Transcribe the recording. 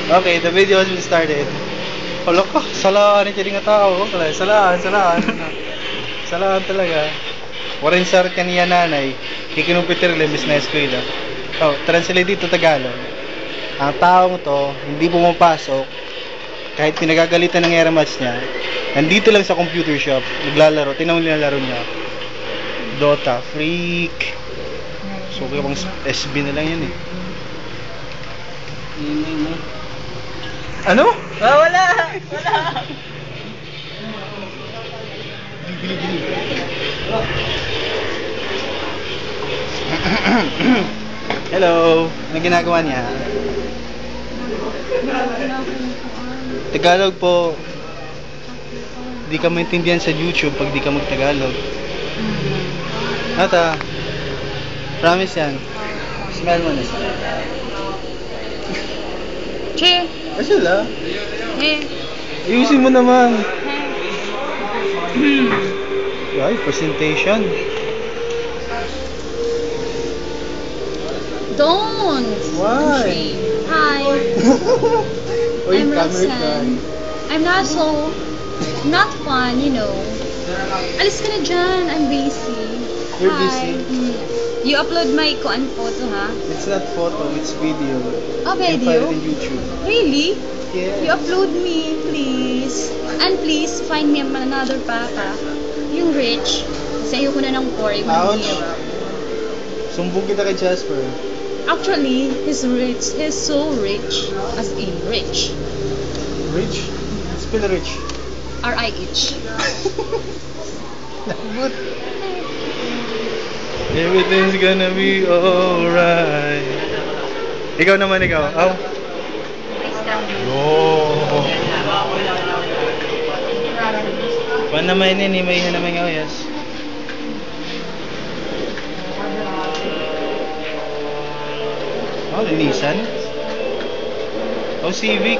Okay, the video has been started. Hala ka, salaan ni nga tao. Salaan talaga. Warin sar kaniya nanay, kikinumpiter limbis na eskwela. Oh, translate dito Tagalog. Ang taong to, hindi pumapasok, kahit pinagagalitan ng airmatch niya, nandito lang sa computer shop, naglalaro, tingnan mo nilalaro niya. Dota, freak. So, kaya bang SB na lang yan eh. Ano? Ah, wala! Hello! Ano ginagawa niya? Tagalog po. Di ka maintindihan sa YouTube pag di ka mag-Tagalog. Nata, promise yan. Smell mo na siya. Che! Asala? Eh! Ayusin mo naman. Ay, presentation. Don't! Why? Hi! Uy, I'm camera Roxanne. I'm not so... not fun, you know. Alis ka na dyan. I'm busy. You're Hi. busy? You upload my koan photo, ha? It's not photo, it's video. Oh, You can video? find it in YouTube. Really? Yes. You upload me, please. And please, find me another papa. Yung rich. Kasi ayoko na ng poor. Ayoko ng Ouch. hirap. Sumbong kita kay Jasper. Actually, he's rich. He's so rich. As in, rich. Rich? Spell rich. R-I-H. Good. Everything's gonna be alright. Ikaw naman, ikaw. Aw. Oh. Paano naman yun? May ihan naman nga, yes. Oh, Nissan. Oh, Civic.